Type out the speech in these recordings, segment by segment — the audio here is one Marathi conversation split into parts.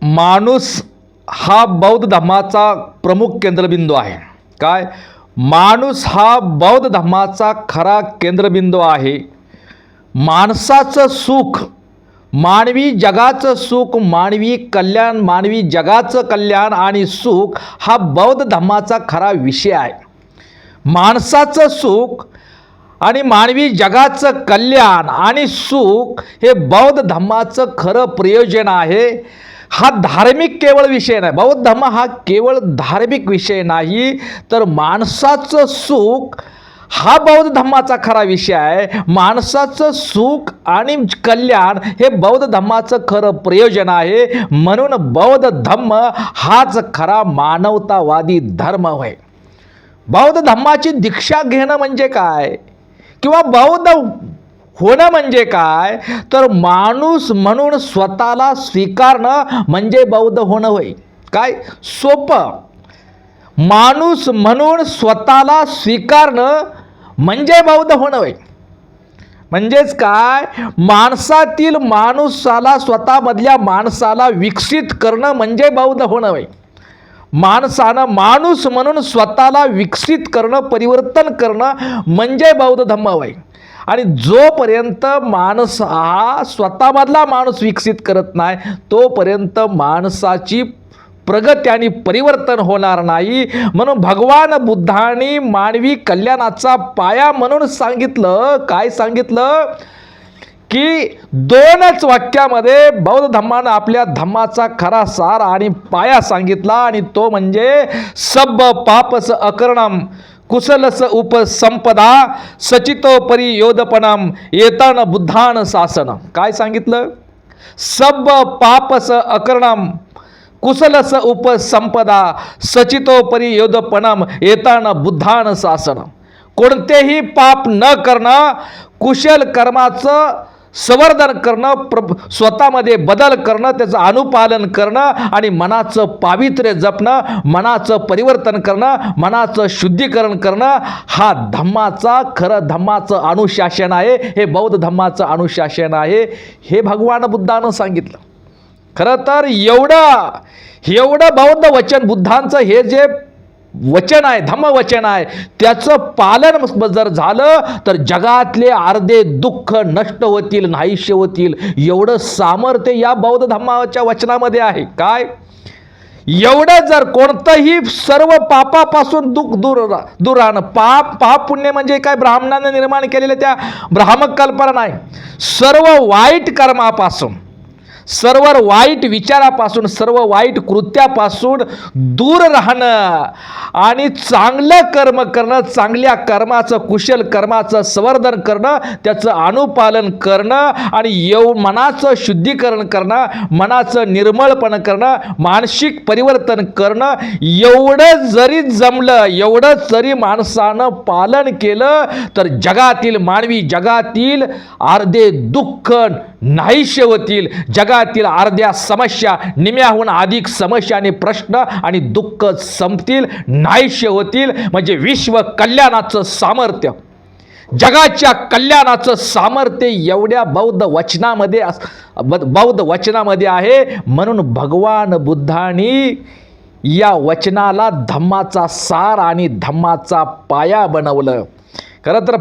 माणूस हा बौद्ध धर्माचा प्रमुख केंद्रबिंदू आहे. काय? माणूस हा बौद्ध धर्माचा खरा केंद्रबिंदू आहे. माणसाचं सुख, मानवी जगाचं सुख, मानवी कल्याण, मानवी जगाचं कल्याण आणि सुख हा बौद्ध धर्माचा खरा विषय आहे. माणसाचं सुख आणि मानवी जगाचं कल्याण आणि सुख हे बौद्ध धर्माचं खरं प्रयोजन आहे. हा धार्मिक केवळ विषय नाही. बौद्ध धर्म हा केवळ धार्मिक विषय नाही, तर माणसाचं सुख हा बौद्ध धर्माचा खरा विषय आहे. माणसाचं सुख आणि कल्याण हे बौद्ध धर्माचं खरं प्रयोजन आहे. म्हणून बौद्ध धर्म हाच खरा मानवतावादी धर्म होय. बौद्ध धर्माची दीक्षा घेणं म्हणजे काय, किंवा बौद्ध होणं म्हणजे काय, तर माणूस म्हणून स्वतःला स्वीकारणं म्हणजे बौद्ध होणं होय. काय? सोपं. माणूस म्हणून स्वतःला स्वीकारणं म्हणजे बौद्ध होणं होय. म्हणजेच काय? माणसातील माणूसाला, स्वतःमधल्या माणसाला विकसित करणं म्हणजे बौद्ध होणं होय. माणसानं माणूस म्हणून स्वतःला विकसित करणं, परिवर्तन करणं म्हणजे बौद्ध धर्म होय. आणि जोपर्यंत माणूस हा स्वतःमधला माणूस विकसित करत नाही, तोपर्यंत माणसाची प्रगती आणि परिवर्तन होणार नाही. म्हणून भगवान बुद्धांनी मानवी कल्याणाचा पाया म्हणून सांगितलं. काय सांगितलं? की दोनच वाक्यामध्ये बौद्ध धर्मानं आपल्या धम्माचा खरा सार आणि पाया सांगितला, आणि तो म्हणजे सब पापस अकरणम कुशलस उपसंपदा सचितोपरी योधपणम येतान बुद्धान शासन. काय सांगितलं? सब पापस अकरणम कुशलस उपसंपदा सचितोपरी योधपणम येतान बुद्धान शासन. कोणतेही पाप न करणं, कुशल कर्माचं संवर्धन करणं, स्वतःमध्ये बदल करणं, त्याचं अनुपालन करणं आणि मनाचं पावित्र्य जपणं, मनाचं परिवर्तन करणं, मनाचं शुद्धीकरण करणं, हा धम्माचा खरं धम्माचं अनुशासन आहे. हे बौद्ध धम्माचं अनुशासन आहे. हे भगवान बुद्धानं सांगितलं. खरं तर एवढं बौद्ध वचन, बुद्धांचं हे जे वचन आहे, धम्मवचन आहे, त्याचं पालन जर झालं तर जगातले अर्धे दुःख नष्ट होतील, नाहीसे होतील. एवढं सामर्थ्य या बौद्ध धम्माच्या वचनामध्ये आहे. काय? एवढं जर कोणतंही सर्व पापापासून दुःख दूर राहणं. पाप पुण्य म्हणजे काय? ब्राह्मणाने निर्माण केलेल्या त्या भ्रामक कल्पना नाही. सर्व वाईट कर्मापासून, सर्व वाईट विचारापासून, सर्व वाईट कृत्यापासून दूर राहणं आणि चांगलं कर्म करणं, चांगल्या कर्माचं, कुशल कर्माचं संवर्धन करणं, त्याचं अनुपालन करणं आणि मनाचं शुद्धीकरण करणं, मनाचं निर्मळपण करणं, मानसिक परिवर्तन करणं, एवढं जरी जमलं, एवढं जरी माणसानं पालन केलं तर जगातील, मानवी जगातील अर्धे दुःख नाहीसे होतील. जगातील अर्ध्या समस्या, निम्याहून अधिक समस्या आणि प्रश्न आणि दुःख संपतील, नाहीसे होतील. म्हणजे विश्व कल्याणाचं सामर्थ्य, जगाच्या कल्याणाचं सामर्थ्य एवढ्या बौद्ध वचनामध्ये आहे. म्हणून भगवान बुद्धांनी या वचनाला धम्माचा सार आणि धम्माचा पाया बनवलं. खरं तर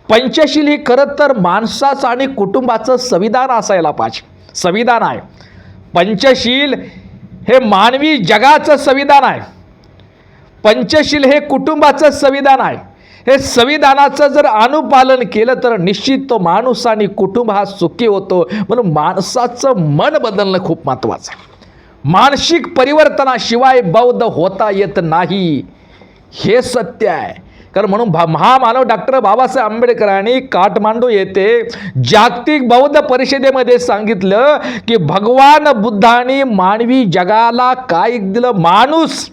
पंचशील ही खरं तर माणसाचं आणि कुटुंबाचं संविधान असायला पाहिजे. संविधान आहे. पंचशील हे मानवी जगाचं संविधान आहे. पंचशील हे कुटुंबाचं संविधान आहे. हे संविधानाचं जर अनुपालन केलं तर निश्चित तो माणूस आणि कुटुंब हा सुखी होतो. म्हणून माणसाचं मन बदलणं खूप महत्त्वाचं आहे. मानसिक परिवर्तनाशिवाय बौद्ध होता येत नाही, हे सत्य आहे. कारण म्हणून महामानव डॉक्टर बाबासाहेब आंबेडकरांनी काठमांडू येथे जागतिक बौद्ध परिषदेमध्ये सांगितलं की भगवान बुद्धांनी मानवी जगाला काय दिलं? माणूस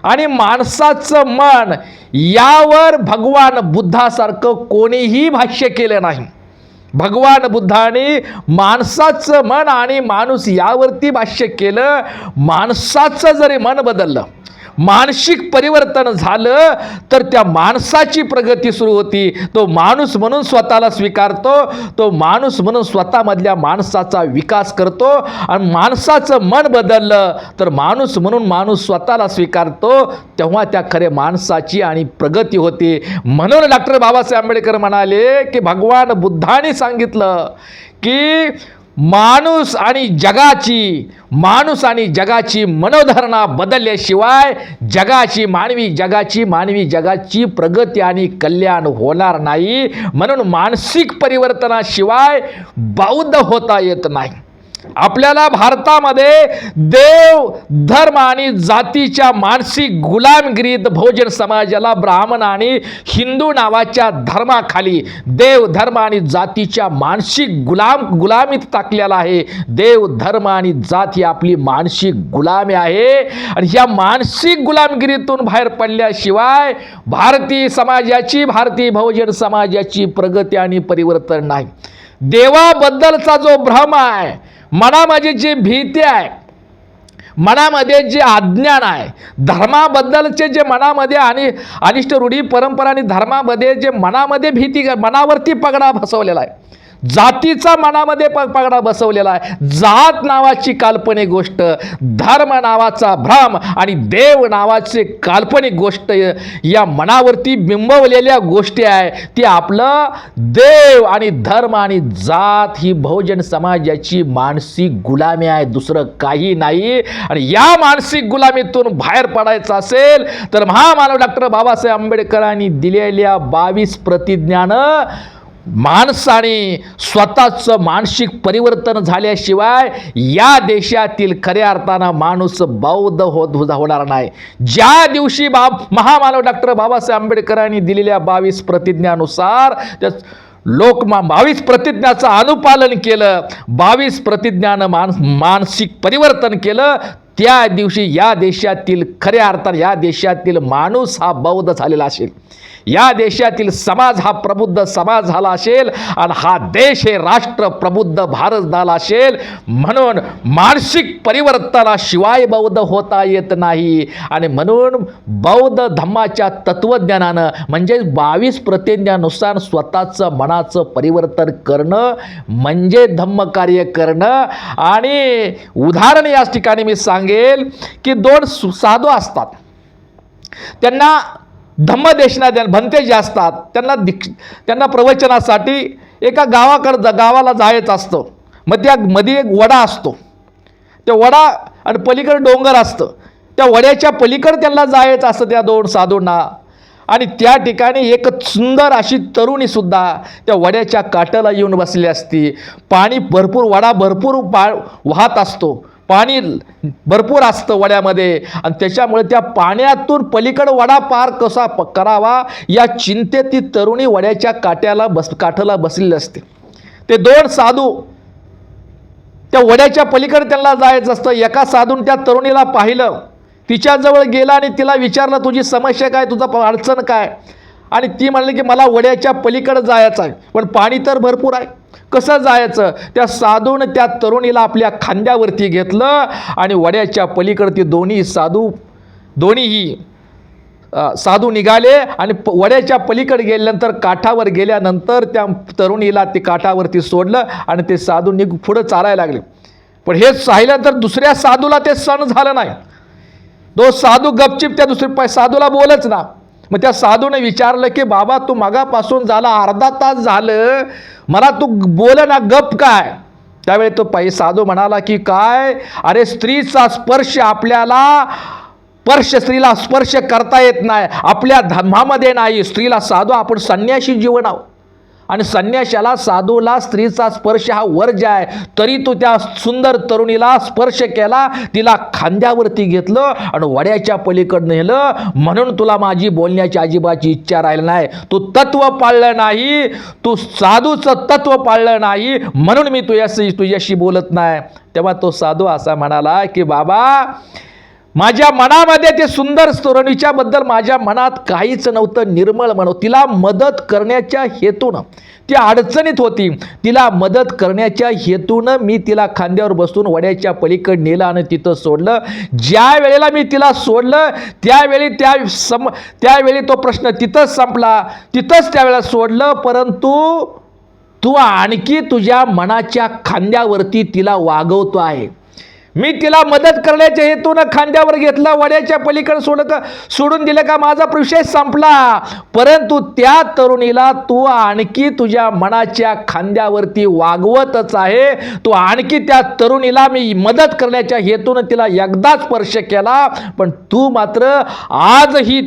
आणि माणसाचं मन, यावर भगवान बुद्धासारखं कोणीही भाष्य केलं नाही. भगवान बुद्धांनी माणसाचं मन आणि माणूस यावरती भाष्य केलं. माणसाचं जरी मन बदललं, मानसिक परिवर्तन झालं तर त्या माणसाची प्रगती सुरू होती. तो माणूस म्हणून स्वतःला स्वीकारतो, तो माणूस म्हणून स्वतःमधल्या माणसाचा विकास करतो. आणि माणसाचं मन बदललं तर माणूस म्हणून माणूस स्वतःला स्वीकारतो, तेव्हा त्या खरे माणसाची आणि प्रगती होते. म्हणून डॉक्टर बाबासाहेब आंबेडकर म्हणाले की भगवान बुद्धाने सांगितलं की माणूस आणि जगाची मनोधारणा बदलल्याशिवाय मानवी जगाची प्रगती आणि कल्याण होणार नाही. म्हणून मानसिक परिवर्तनाशिवाय बौद्ध होता येत नाही. आपल्याला भारतामध्ये देव धर्म आणि जातीच्या मानसिक गुलामगिरीत बहुजन समाजाला ब्राह्मण आणि हिंदू नावाच्या धर्माखाली देव धर्म आणि जातीच्या मानसिक गुलामीत टाकलेला आहे. देव धर्म आणि जात ही आपली मानसिक गुलामी आहे. आणि ह्या मानसिक गुलामगिरीतून बाहेर पडल्याशिवाय भारतीय बहुजन समाजाची प्रगती आणि परिवर्तन नाही. देवाबद्दलचा जो भ्रम आहे, मनामध्ये जी भीती आहे, मनामध्ये जे अज्ञान आहे, धर्माबद्दलचे जे मनामध्ये आणि अनिष्ट रूढी परंपरा आणि धर्मामध्ये जे मनामध्ये भीती, मनावरती पगडा बसवलेला आहे, जातीचा मनामध्ये पगडा बसवलेला आहे, जात नावाची काल्पनिक गोष्ट, धर्म नावाचा भ्रम आणि देव नावाचे काल्पनिक गोष्ट या मनावरती बिंबवलेल्या गोष्टी आहे. ती आपलं देव आणि धर्म आणि जात ही बहुजन समाजाची मानसिक गुलामी आहे, दुसरं काही नाही. आणि या मानसिक गुलामीतून बाहेर पडायचं असेल तर महामानव डॉक्टर बाबासाहेब आंबेडकरांनी दिलेल्या 22 प्रतिज्ञानं माणसाने स्वतःचं मानसिक परिवर्तन झाल्याशिवाय या देशातील खऱ्या अर्थानं माणूस बौद्ध होणार नाही. ज्या दिवशी महामानव डॉक्टर बाबासाहेब आंबेडकरांनी दिलेल्या 22 प्रतिज्ञानुसार 22 प्रतिज्ञाचं अनुपालन केलं, 22 प्रतिज्ञानं मानसिक परिवर्तन केलं, त्या दिवशी या देशातील खऱ्या अर्थानं या देशातील माणूस हा बौद्ध झालेला असेल, या देशातील समाज हा प्रबुद्ध समाज झाला असेल आणि हा देश हे राष्ट्र प्रबुद्ध भारत झाला असेल. म्हणून मानसिक परिवर्तनाशिवाय बौद्ध होता येत नाही. आणि म्हणून बौद्ध धम्माच्या तत्वज्ञानानं म्हणजे 22 प्रतिज्ञानुसार स्वतःचं मनाचं परिवर्तन करणं म्हणजे धम्मकार्य करणं. आणि उदाहरण याच ठिकाणी मी सांगेल की 2 साधू असतात, त्यांना धम्मदेशना भंते जे असतात त्यांना प्रवचनासाठी एका गावाला जायचं असतं. मग त्या मध्ये एक वडा असतो, त्या वडा आणि पलीकडे डोंगर असतं, त्या वड्याच्या पलीकडे त्यांना जायचं असतं त्या 2 साधूंना. आणि त्या ठिकाणी एक सुंदर अशी तरुणीसुद्धा त्या वड्याच्या काठाला येऊन बसली असती. पाणी वडा भरपूर वाहत असतो, पाणी भरपूर असतं वड्यामध्ये आणि त्याच्यामुळे त्या पाण्यातून पलीकडे वडा पार कसा करावा या चिंतेत ती तरुणी वड्याच्या काठाला बसलेली असते. ते 2 साधू त्या वड्याच्या पलीकडे त्यांना जायचं असतं. एका साधून त्या तरुणीला पाहिलं, तिच्याजवळ गेला आणि तिला विचारलं, तुझी समस्या काय, तुझा अडचण काय? आणि ती म्हणली की मला वड्याच्या पलीकडे जायचं आहे, पण पाणी तर भरपूर आहे, कसं जायचं? त्या साधून त्या तरुणीला आपल्या खांद्यावरती घेतलं आणि वड्याच्या पलीकडे ते दोन्हीही साधू निघाले. आणि वड्याच्या पलीकडे गेल्यानंतर काठावर गेल्यानंतर त्या तरुणीला ते काठावरती सोडलं आणि ते साधू पुढं चालायला लागले. पण हे पाहिल्यानंतर दुसऱ्या साधूला ते सहन झालं नाही. 2 साधू गपचिप त्या दुसऱ्या साधूला बोलच ना. मग त्या साधूने विचारलं की बाबा, तू मगापासून झाला अर्धा तास झालं, मला तू बोल ना, गप काय? त्यावेळी तो साधू म्हणाला की काय, अरे स्त्रीचा स्पर्श स्त्रीला स्पर्श करता येत नाही, आपल्या धर्मामध्ये नाही. स्त्रीला साधू आपण संन्याशी जीवन आहोत आणि संन्याशाला साधूला स्त्रीचा स्पर्श हा वर्ज आहे. तरी तो त्या सुंदर तरुणीला स्पर्श केला, तिला खांद्यावरती घेतलं आणि वड्याच्या पलीकडे नेलं. म्हणून तुला माझी बोलण्याची अजिबाची इच्छा राहिली नाही, तू तत्व पाळलं नाही, तू साधूचं तत्व पाळलं नाही, म्हणून मी तुझ्याशी बोलत नाही. तेव्हा तो साधू असा म्हणाला की बाबा, माझ्या मनामध्ये ते सुंदर तरुणीच्याबद्दल माझ्या मनात काहीच नव्हतं, निर्मळ मन. तिला मदत करण्याच्या हेतूनं, ती अडचणीत होती, तिला मदत करण्याच्या हेतूनं मी तिला खांद्यावर बसून वड्याच्या पलीकडे नेलं आणि तिथं सोडलं. ज्या वेळेला मी तिला सोडलं त्यावेळी तो प्रश्न तिथंच संपला, तिथंच त्यावेळेला सोडलं. परंतु तू आणखी तुझ्या मनाच्या खांद्यावरती तिला वागवतो आहे. मी तिला मदत करण्याच्या हेतूनं खांद्यावर घेतलं, वड्याच्या पलीकडे सोडून दिलं का माझा विषय संपला. परंतु त्या तरुणीला तू आणखी तुझ्या मनाच्या खांद्यावरती वागवतच आहे. तू आणखी त्या तरुणीला मी मदत करण्याच्या हेतूनं तिला एकदा स्पर्श केला, पण तू मात्र आजही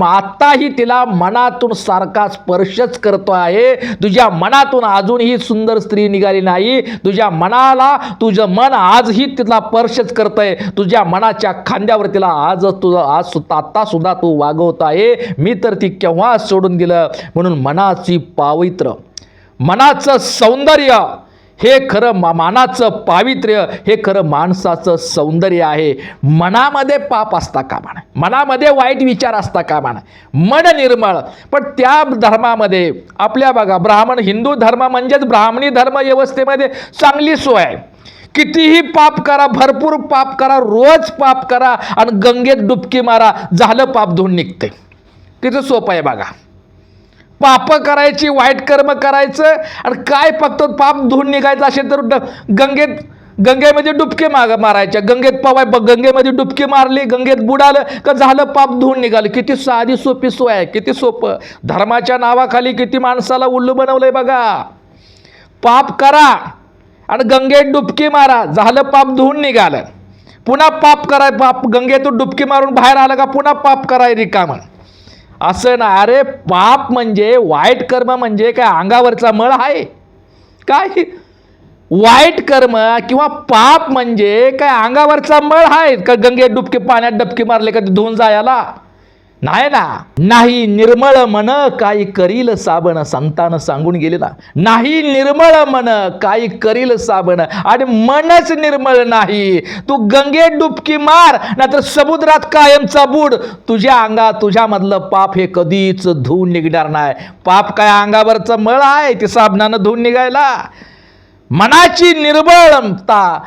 आताही तिला मनातून सारखा स्पर्शच करतो आहे. तुझ्या मनातून अजूनही सुंदर स्त्री निघाली नाही. तुझ्या मनाला तुझं मन आजही तिला स्पर्शच करतंय. तुझ्या मनाच्या खांद्यावर तिला आता सुद्धा तू वागवत आहे. मी तर ती केव्हा सोडून दिलं. म्हणून मनाची पावित्र्य, मनाचं सौंदर्य हे खरं मनाचं पावित्र्य हे खरं माणसाचं सौंदर्य आहे. मनामध्ये पाप असता कामा नये, मनामध्ये वाईट विचार असता कामा नये, मन निर्मळ. पण त्या धर्मामध्ये आपल्या बघा, हिंदू धर्म म्हणजेच ब्राह्मणी धर्म व्यवस्थेमध्ये चांगली सोय आहे. कितीही पाप करा, भरपूर पाप करा, रोज पाप करा आणि गंगेत डुबकी मारा, झालं पाप धुवून निघते. किती सोपं आहे बघा. पाप करायची, वाईट कर्म करायचं आणि काय फक्त पाप धुवून निघायचं असेल तर गंगेमध्ये डुबकी मारायच्या. गंगेमध्ये डुबकी मारली, गंगेत बुडालं का झालं पाप धुवून निघालं. किती साधी सोपी सोय आहे, किती सोपं. धर्माच्या नावाखाली किती माणसाला उल्लू बनवलंय बघा. पाप करा आणि गंगेत डुबकी मारा, झालं पाप धुवून निघालं. पुन्हा पाप कराय, गंगेतून डुबकी मारून बाहेर आलं का पुन्हा पाप कराय रिकामं. असं ना. अरे पाप म्हणजे, वाईट कर्म म्हणजे काय अंगावरचा मळ आहे काय? वाईट कर्म किंवा पाप म्हणजे काय अंगावरचा मळ आहे का? गंगेत पाण्यात डुबकी मारले का ते धुवून जायला? नाही ना. नाही निर्मळ मन काही करील साबण, संतान सांगून गेलेला. नाही निर्मळ मन काही करील साबण. आणि मनच निर्मळ नाही, तू गंगेत डुबकी मार नाहीतर समुद्रात कायमचा बुड, तुझ्यामधलं पाप हे कधीच धुवून निघणार नाही. पाप काय अंगावरचं मळ आहे ते साबणानं धुवून निघायला? मनाची निर्मळता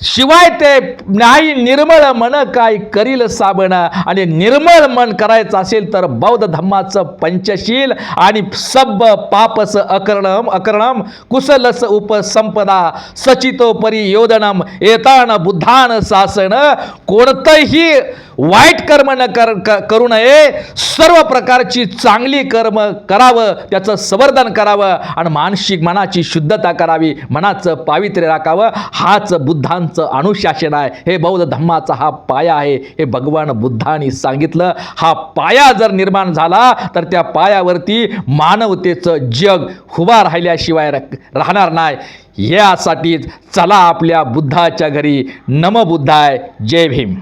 शिवाय ते नाही. निर्मळ मन काय करील साबण. आणि निर्मळ मन करायचं असेल तर बौद्ध धम्माचं पंचशील आणि सब पापस अकरणम कुशलस उपसंपदा सचितो परियोदनम एतान बुद्धान शासन. कोणतंही वाईट कर्म करू नये, सर्व प्रकारची चांगली कर्म करावं, त्याचं संवर्धन करावं आणि मनाची शुद्धता करावी, मनाचं पावित्र्य राखावं. हाच बुद्धांचं अनुशासन आहे. हे बौद्ध धम्माचा हा पाया आहे. हे भगवान बुद्धांनी सांगितलं. हा पाया जर निर्माण झाला तर त्या पायावरती मानवतेचं जग उभा राहिल्याशिवाय राहणार नाही. यासाठीच चला आपल्या बुद्धाच्या घरी. नमो बुद्धाय. जय भीम.